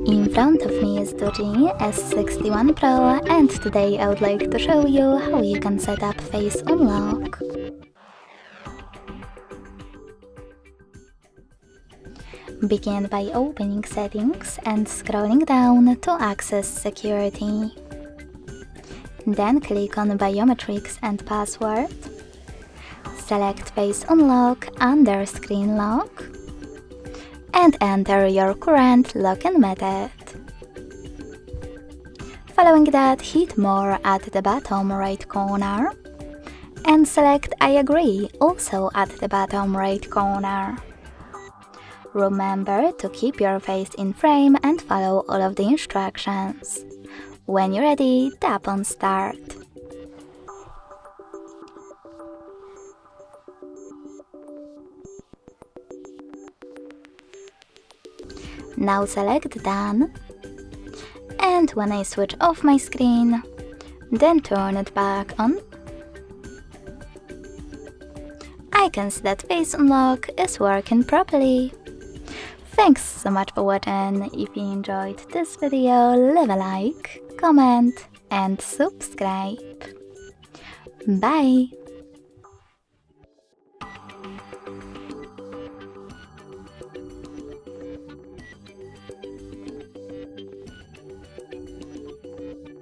In front of me is DOOGEE S61 Pro, and today I would like to show you how you can set up face unlock. Begin by opening settings and scrolling down to access security. Then click on biometrics and password. Select face unlock under screen lock and enter your current login method. Following that, hit more at the bottom right corner and select I agree also at the bottom right corner. Remember to keep your face in frame and follow all of the instructions. When you're ready, tap on start. Now select done, and when I switch off my screen, then turn it back on, I can see that face unlock is working properly. Thanks so much for watching. If you enjoyed this video, leave a like, comment and subscribe. Bye!